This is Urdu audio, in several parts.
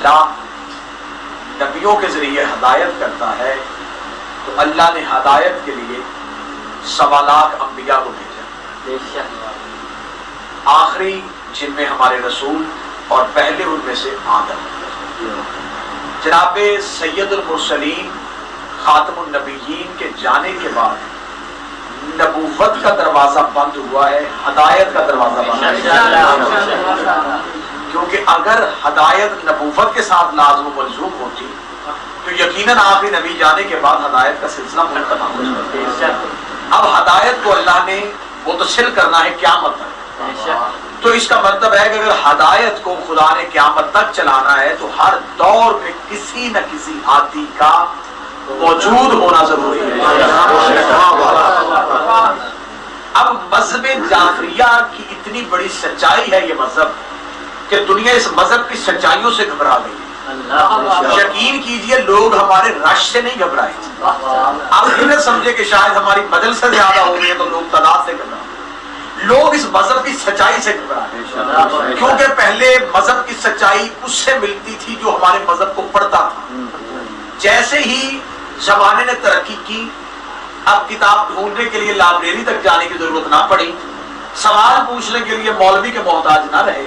اللہ نبیوں کے ذریعے ہدایت کرتا ہے تو اللہ نے ہدایت کے لیے 1.25 لاکھ انبیاء کو بھیجا، آخری جن میں ہمارے رسول اور پہلے ان میں سے آدم۔ جناب سید المرسلین خاتم النبیین کے جانے کے بعد نبوت کا دروازہ بند ہوا ہے، ہدایت کا دروازہ بند ہے، کیونکہ اگر ہدایت نبوت کے ساتھ لازم و ملزوم ہوتی تو یقیناً آخری نبی جانے کے بعد ہدایت کا سلسلہ منقطع ہو جاتا۔ اب ہدایت کو اللہ نے متصل کرنا ہے قیامت تک، تو اس کا مطلب ہے کہ اگر ہدایت کو خدا نے قیامت تک چلانا ہے تو ہر دور میں کسی نہ کسی ہادی کا موجود ہونا ضروری ہے۔ اب مذہب جعفریہ کی اتنی بڑی سچائی ہے یہ مذہب کہ دنیا اس مذہب کی سچائیوں سے گھبرا گئی ہے۔ یقین کیجئے لوگ ہمارے رش سے نہیں گھبرائے، اب انہیں سمجھے کہ شاید ہماری بدل سے زیادہ ہو گئی ہے تو لوگ تعداد سے گھبرائے، لوگ اس مذہب کی سچائی سے گھبرائے، کیونکہ پہلے مذہب کی سچائی اس سے ملتی تھی جو ہمارے مذہب کو پڑھتا تھا۔ جیسے ہی زمانے نے ترقی کی، اب کتاب ڈھونڈنے کے لیے لائبریری تک جانے کی ضرورت نہ پڑی، سوال پوچھنے کے لیے مولوی کے محتاج نہ رہے،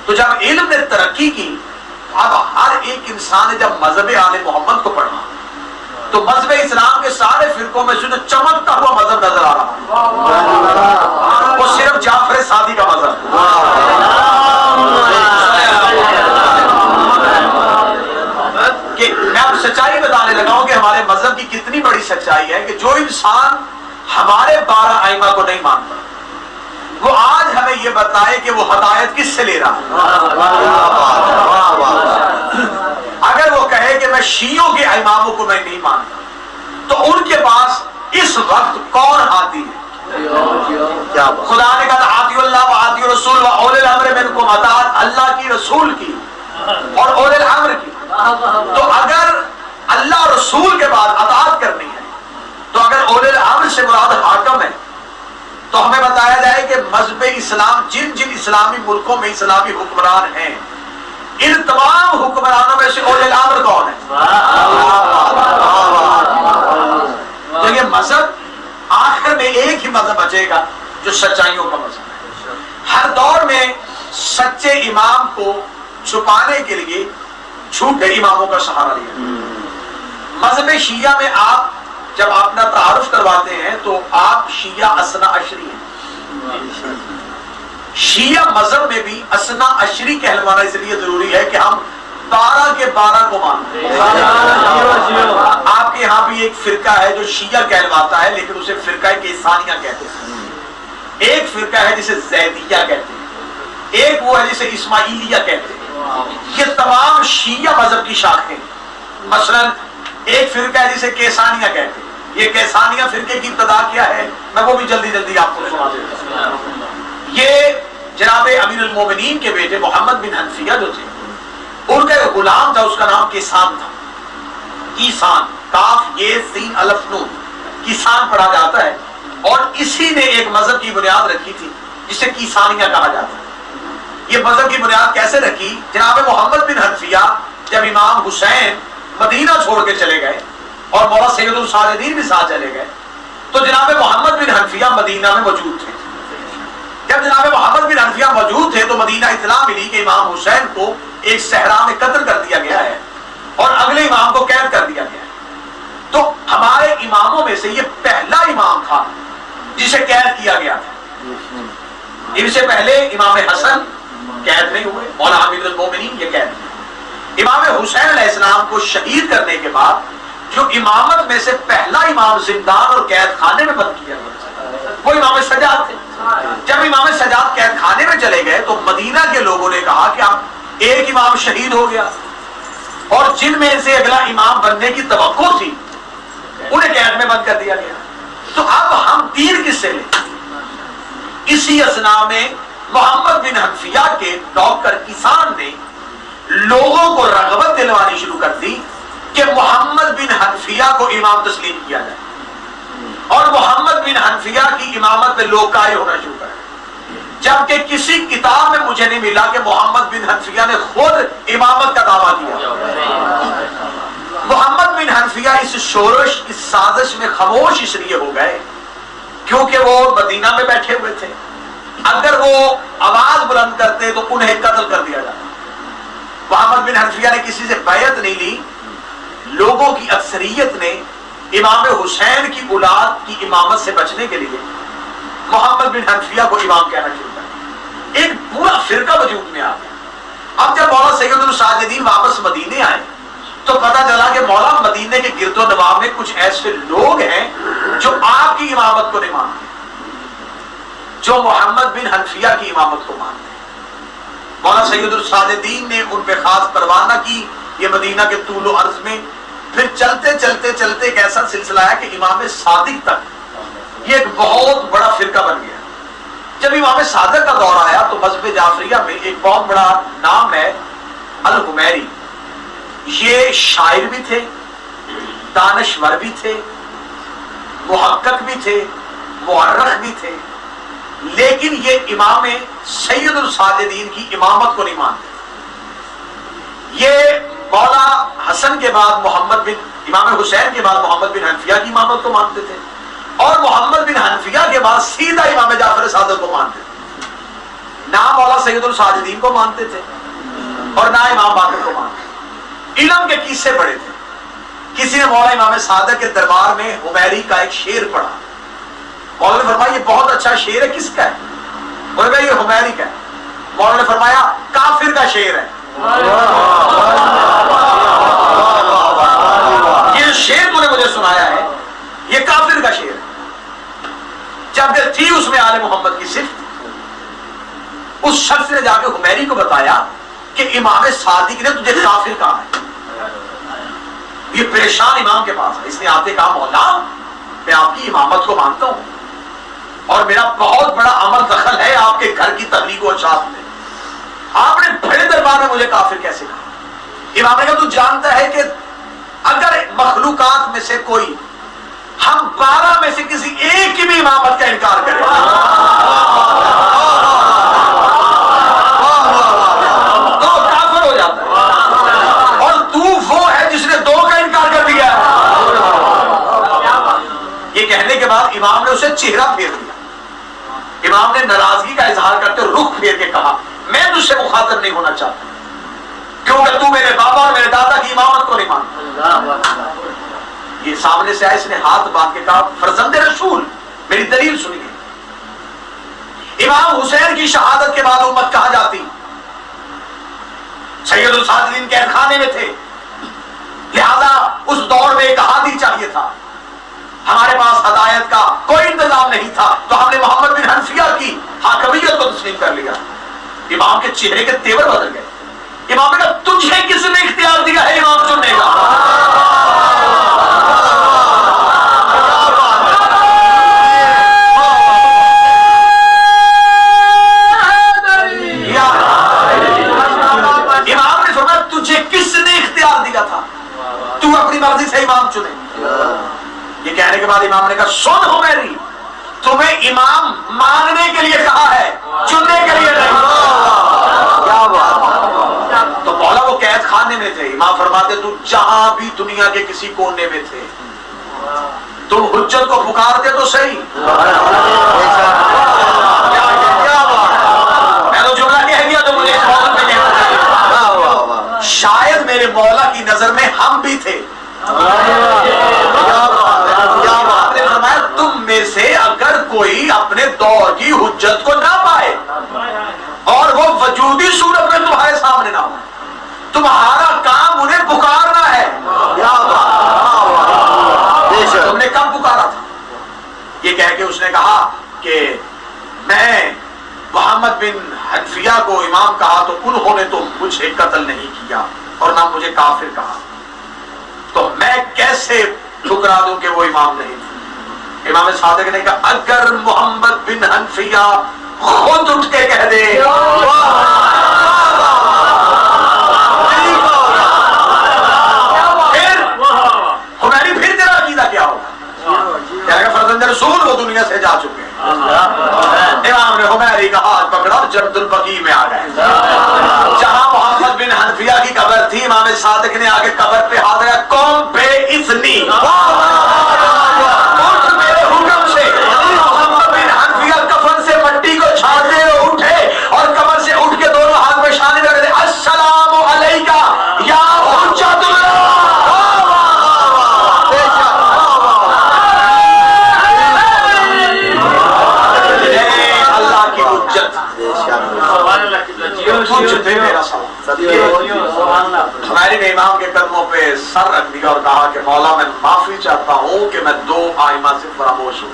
تو جب علم نے ترقی کی اب ہر ایک انسان نے جب مذہب آل محمد کو پڑھا تو مذہب اسلام کے سارے فرقوں میں سے جو چمکتا ہوا مذہب نظر آ رہا وہ صرف جعفر صادق کا مذہب۔ کہ میں اب سچائی بتانے لگا ہوں کہ ہمارے مذہب کی کتنی بڑی سچائی ہے کہ جو انسان ہمارے 12 ائمہ کو نہیں مانتا وہ آج ہمیں یہ بتائے کہ وہ ہدایت کس سے لے رہا ہے۔ اگر وہ کہے کہ میں شیعوں کے اماموں کو میں نہیں مانتا تو ان کے پاس اس وقت کون ہادی ہے؟ خدا نے کہا آتی اللہ و آتی رسول و اولي الامر منکم، اطاعت اللہ کی، رسول کی اور اولي الامر کی۔ تو اگر اللہ رسول کے بعد اطاعت کرنی ہے تو اگر اولي الامر سے مراد حاکم ہے تو ہمیں بتایا جائے کہ مذہب اسلام جن جن اسلامی ملکوں میں اسلامی حکمران ہیں ان تمام حکمرانوں میں سے اولي الامر کون ہے؟ تو یہ مذہب آخر میں ایک ہی مذہب بچے گا جو سچائیوں کا مذہب ہے۔ ہر دور میں سچے امام کو چھپانے کے لیے جھوٹے اماموں کا سہارا لیا۔ مذہب شیعہ میں آپ جب اپنا تعارف کرواتے ہیں تو آپ شیعہ اثنا عشری ہیں۔ شیعہ مذہب میں بھی اثنا عشری کہلوانا اس لیے ضروری ہے کہ ہم 12 کے 12 کو مانتے ہیں۔ آپ کے یہاں بھی ایک فرقہ ہے جو شیعہ کہلواتا ہے لیکن اسے فرقہ کیسانیہ کہتے ہیں، ایک فرقہ ہے جسے زیدیہ کہتے ہیں، ایک وہ ہے جسے اسماعیلیہ کہتے ہیں۔ یہ تمام شیعہ مذہب کی شاخیں، مثلا ایک فرقہ ہے جسے کیسانیہ کہتے ہیں۔ یہ کیسانیہ فرقے کی ابتدا کیا ہے میں وہ بھی جلدی جلدی آپ کو سنا دیتا ہوں۔ یہ جناب امیر المومنین کے بیٹے محمد بن حنفیہ جو تھے ان کا ایک غلام تھا، اس کا نام کیسان تھا، کیسان، کاف یہ سین الف نون، کیسان پڑھا جاتا ہے، اور اسی نے ایک مذہب کی بنیاد رکھی تھی جسے کیسانیہ کہا جاتا ہے۔ یہ مذہب کی بنیاد کیسے رکھی؟ جناب محمد بن حنفیہ جب امام حسین مدینہ چھوڑ کے چلے گئے اور مولا سید الصالحین بھی ساتھ چلے گئے تو جناب محمد بن حنفیہ مدینہ میں موجود تھے۔ جب جناب محمد بن حنفیہ موجود تھے تو مدینہ اطلاع ملی کہ امام حسین کو ایک صحرا میں قتل کر دیا گیا ہے اور اگلے امام کو قید کر دیا گیا ہے۔ تو ہمارے اماموں میں سے یہ پہلا امام تھا جسے قید کیا گیا تھا۔ ان سے پہلے امام حسن قید نہیں ہوئے، مولا امیر المومنین یہ قید ہوئے۔ امام حسین علیہ السلام کو شہید کرنے کے بعد جو امامت میں سے پہلا امام زندان اور قید خانے میں بند کیا گیا وہ امام سجاد تھے۔ جب امام سجاد قید خانے میں چلے گئے تو مدینہ کے لوگوں نے کہا کہ اب ایک امام شہید ہو گیا اور جن میں سے اگلا امام بننے کی توقع تھی انہیں قید میں بند کر دیا گیا۔ تو اب ہم تیر کس سے لیں؟ اسی اثنا میں محمد بن حنفیہ کے نوکر کیسان نے لوگوں کو رغبت دلوانی شروع کر دی کہ محمد بن حنفیہ کو امام تسلیم کیا جائے اور محمد بن حنفیہ کی امامت میں لوگ قائل ہونا شروع کریں۔ جبکہ کسی کتاب میں مجھے نہیں ملا کہ محمد بن حنفیہ نے خود امامت کا دعویٰ کیا۔ محمد بن حنفیہ اس شورش، اس سازش میں خاموش اس لیے ہو گئے کیونکہ وہ مدینہ میں بیٹھے ہوئے تھے، اگر وہ آواز بلند کرتے تو انہیں قتل کر دیا جاتا۔ محمد بن حنفیہ نے کسی سے بیعت نہیں لی، لوگوں کی اکثریت نے امام حسین کی اولاد کی امامت سے بچنے کے لیے محمد بن حنفیہ کو امام کہنا شروع کر، ایک پورا فرقہ وجود میں آ گیا۔ اب جب مولا سید الساجدین واپس مدینے آئے تو پتہ چلا کہ مولا مدینے کے گرد و نواح میں کچھ ایسے لوگ ہیں جو آپ کی امامت کو نہیں مانتے، جو محمد بن حنفیہ کی امامت کو مانتے ہیں۔ مولا سید الساجدین نے ان پہ خاص پرواہ نہ کی، یہ مدینہ کے طول و عرض میں پھر چلتے چلتے چلتے ایک ایسا سلسلہ ہے کہ امام صادق تک یہ ایک بہت بڑا فرقہ بن گیا۔ جب امام صادق کا دور آیا تو مذہب جعفریہ میں ایک بہت بڑا نام ہے الحمیری۔ یہ شاعر بھی تھے، دانشور بھی تھے، محقق بھی تھے، مورخ بھی تھے، لیکن یہ امام سید الساجدین کی امامت کو نہیں مانتے۔ یہ مولا حسن کے بعد محمد بن امام حسین کے بعد محمد بن حنفیہ کی امامت کو مانتے تھے، اور محمد بن حنفیہ کے بعد سیدھا امام جعفر صادق کو مانتے تھے، نہ مولا سید الساجدین کو مانتے تھے اور نہ امام باقر کو مانتے تھے۔ علم کے قصے پڑھے تھے۔ کسی نے مولا امام صادق کے دربار میں حمیری کا ایک شعر پڑھا، مولا نے فرمایا یہ بہت اچھا شعر ہے، کس کا ہے؟ انہوں نے کہا یہ حمیری کا ہے۔ مولا نے فرمایا کافر کا شعر ہے۔ یہ شعر تو نے مجھے سنایا ہے، یہ کافر کا شعر ہے، جبکہ تھی اس میں آل محمد کی صفت۔ اس شخص نے جا کے حمیری کو بتایا کہ امام صادق نے تجھے کافر کہا ہے۔ یہ پریشان امام کے پاس ہے، اس نے آتے کہا مولا میں آپ کی امامت کو مانتا ہوں اور میرا بہت بڑا عمل دخل ہے آپ کے گھر کی تبلیغ و اشاعت میں، آپ نے بڑے دربار میں مجھے کافر کیسے کہا؟ امام نے کہا تو جانتا ہے کہ اگر مخلوقات میں سے کوئی ہم 12 میں سے کسی ایک کی بھی امامت کا انکار کرے تو کافر ہو جاتا ہے، اور تو وہ ہے جس نے 2 کا انکار کر دیا۔ یہ کہنے کے بعد امام نے اسے چہرہ پھیر دیا۔ امام نے ناراضگی کا اظہار کرتے رخ پھیر کے کہا میں تجھ سے مخاطب نہیں ہونا چاہتا کیونکہ تو میرے بابا اور میرے دادا کی امامت کو نہیں مانتا۔ یہ سامنے سے آئے، اس نے ہاتھ باندھ کے کہا فرزند رسول میری دلیل سنیے۔ امام حسین کی شہادت کے بعد امت کہاں جاتی؟ سید الساجدین قید خانے میں تھے، لہذا اس دور میں ایک ہادی چاہیے تھا۔ ہمارے پاس ہدایت کا کوئی انتظام نہیں تھا تو ہم نے محمد بن حنفیہ کی حاکمیت کو تسلیم کر لیا۔ امام کے چہرے کے تیور بدل گئے۔ امام نے کہا تجھے کس نے اختیار دیا ہے امام چننے کا؟ امام نے فرمایا تجھے کس نے اختیار دیا تھا؟ تو اپنی مرضی سے امام چنے۔ یہ کہنے کے بعد امام نے کہا سن حمیری تمہیں امام ماننے کے لیے کہا ہے، چننے کے لیے نہیں۔ کیا بات! تو مولا وہ قید خانے میں تھے، امام فرماتے تو جہاں بھی دنیا کے کسی کونے میں تھے تم حجت کو پکارتے تو صحیح۔ میں تو جملہ کہہ دیا تو مجھے اس موضوع پہ کہنا چاہیے، شاید میرے مولا کی نظر میں ہم بھی تھے۔ تم میں سے اگر کوئی اپنے دور کی حجت کو نہ پائے اور وہ وجودی صورت میں تمہارے سامنے نہ ہو، تمہارا کام انہیں پکارنا ہے۔ تم نے کب پکارا تھا؟ یہ کہہ کے اس نے کہا کہ میں محمد بن حنفیہ کو امام کہا تو انہوں نے تو مجھے قتل نہیں کیا اور نہ مجھے کافر کہا، تو میں کیسے ٹھکرا دوں کہ وہ امام نہیں تھے؟ امام صادق نے کہا اگر محمد بن حنفیہ خود اٹھ کے کہہ دے پھر تیرا عقیدہ کیا ہوگا؟ فرزند رسول وہ دنیا سے جا چکے ہیں۔ امام نے حمیری کا ہاتھ پکڑ امام صادق نے آگے قبر پہ ہاتھ رکھا، قوم بے اذنی، اٹھ میرے حکم سے۔ محمد بن حنفیہ کفن سے مٹی کو چھاڑتے ہوئے اٹھے اور قبر سے اٹھ کے دونوں ہاتھ میں شانے لگے تھے، السلام علیکہ یا حجت اللہ۔ اللہ کی حجت ہمارے نے امام کے قدموں پہ سر رکھ دیا اور کہا کہ مولا میں معافی چاہتا ہوں کہ میں دو آئمہ سے فراموش ہوں۔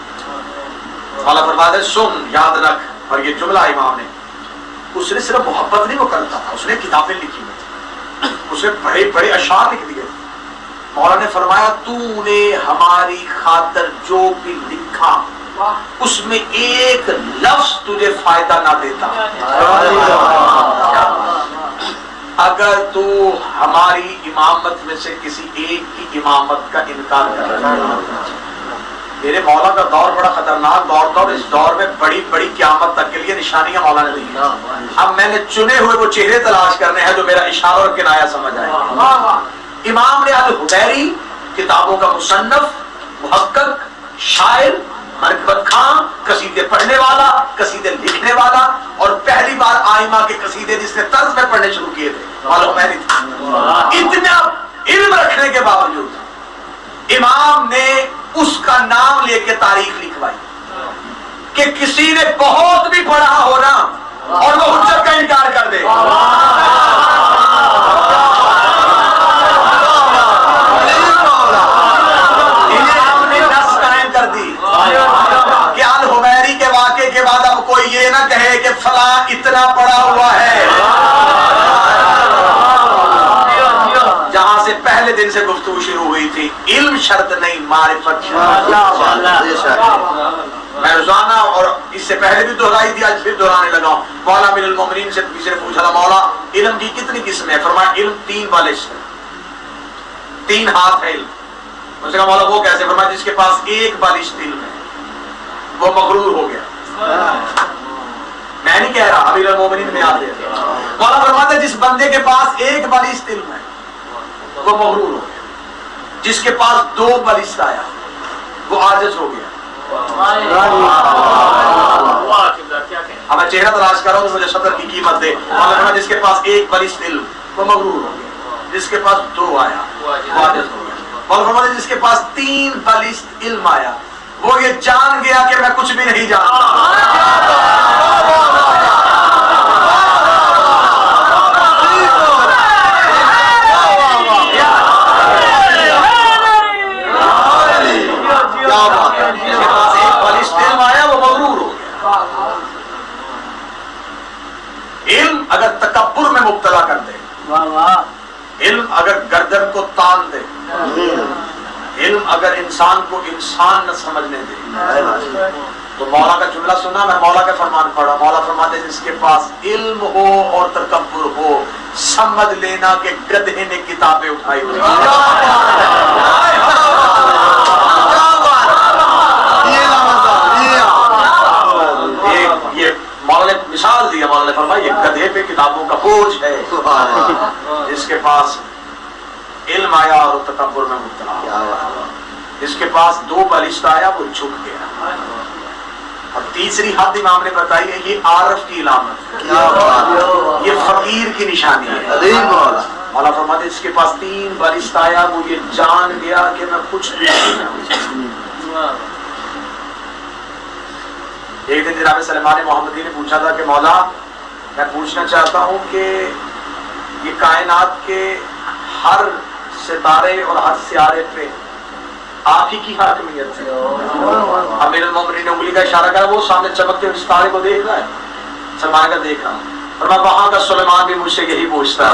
مولا فرماتے ہیں سن، یاد رکھ۔ اور یہ جملہ امام نے، اس نے صرف محبت نہیں وہ کرتا تھا، اس نے کتابیں لکھی ہوئی، اس نے بڑے بڑے اشعار لکھ دیے۔ مولا نے فرمایا تو نے ہماری خاطر جو بھی لکھا اس میں ایک لفظ تجھے فائدہ نہ دیتا، اگر تو ہماری امامت میں سے کسی ایک کی امامت کا انکار کر رہا ہے۔ میرے مولا کا دور بڑا خطرناک دور تھا، اور اس دور میں بڑی بڑی قیامت تک کے لیے نشانیاں مولا نے دی ہیں۔ اب میں نے چنے ہوئے وہ چہرے تلاش کرنے ہیں جو میرا اشارہ اور کنایہ سمجھ آئے۔ امام نے الحبیری کتابوں کا مصنف، محقق، شاعر، مرکبت خاں، قصیدے پڑھنے والا، قصیدے لکھنے والا، اور پہلی بار آئمہ کے قصیدے جس نے طرز میں پڑھنے شروع کیے تھے الحبیری تھے۔ اتنا علم رکھنے کے باوجود امام نے اس کا نام لے کے تاریخ لکھوائی کہ کسی نے بہت بھی پڑھا ہونا اور وہ حجت کا انکار کر دے۔ امام نے نص قائم کر دی کہ الحبیری کے واقعے کے بعد اب کوئی یہ نہ کہے کہ فلاں اتنا پڑھا ہوا ہے۔ جہاں سے پہلے دن سے گفتگو شروع ہوئی تھی، علم شرط نہیں، معرفت شرط۔ میں روزانہ اور اس سے پہلے بھی دہرائی دی، آج پھر دہرانے لگا ہوں۔ مولا امیر المومنین سے کسی نے پوچھا تھا مولا علم کی کتنی قسمیں ہیں؟ فرمایا علم 3 بالش ہے، 3 ہاتھ ہے علم۔ اس نے کہا مولا وہ کیسے؟ فرمایا جس کے پاس 1 بالش علم ہے وہ مغرور ہو گیا۔ میں نہیں کہہ رہا، امیر المومنین میں آتے ہیں۔ مولا فرماتے ہیں جس بندے کے پاس 1 بالش علم ہے وہ مغرور ہو گیا، جس کے پاس 2 بالش آیا وہ عاجز ہو گیا۔ اب میں چہرہ تلاش کر رہا ہوں تو مجھے صدر کی قیمت دے۔ جس کے پاس 1 بالش علم وہ مغرور ہو گیا، جس کے پاس 2 آیا وہ عاجز ہو گیا۔ اور فرماتے ہیں جس کے پاس 3 بالش علم آیا وہ یہ جان گیا کہ میں کچھ بھی نہیں جانتا۔ علم اگر تکبر میں مبتلا کر دے، علم اگر گردن کو تان دے، علم اگر انسان کو انسان نہ سمجھنے دے، تو مولا کا جملہ سنا، میں مولا کا فرمان پڑھا۔ مولا فرماتے جس کے پاس علم ہو اور تکبر ہو سمجھ لینا کہ گدھے نے کتابیں اٹھائی ہوئی۔ یہ مولا نے مثال دیا، مولا نے فرمایا یہ گدھے پہ کتابوں کا بوجھ ہے، جس کے پاس علم آیا اور تکبر میں مبتلا، جس کے پاس 2 بالشت آیا وہ جھک گیا۔ اور تیسری حد امام نے بتائی ہے یہ عارف کی علامت، یہ فقیر کی نشانی ہے۔ مولا فرماتے اس کے پاس 3 بالشت آیا وہ یہ جان گیا کہ میں کچھ بھی نہیں جانتا۔ ایک دن جناب سلیمان محمدی نے پوچھا تھا کہ مولا میں پوچھنا چاہتا ہوں کہ یہ کائنات کے ہر ستارے اور ہر سیارے پہ آپ ہی کی حاکمیت ہے۔ امیر المومنین نے انگلی کا اشارہ کرا، وہ سامنے چمکتے ہوئے ستارے کو دیکھ رہا ہے، سلمان کا دیکھ رہا ہوں، اور میں وہاں کا سلیمان بھی مجھ سے یہی پوچھتا ہے۔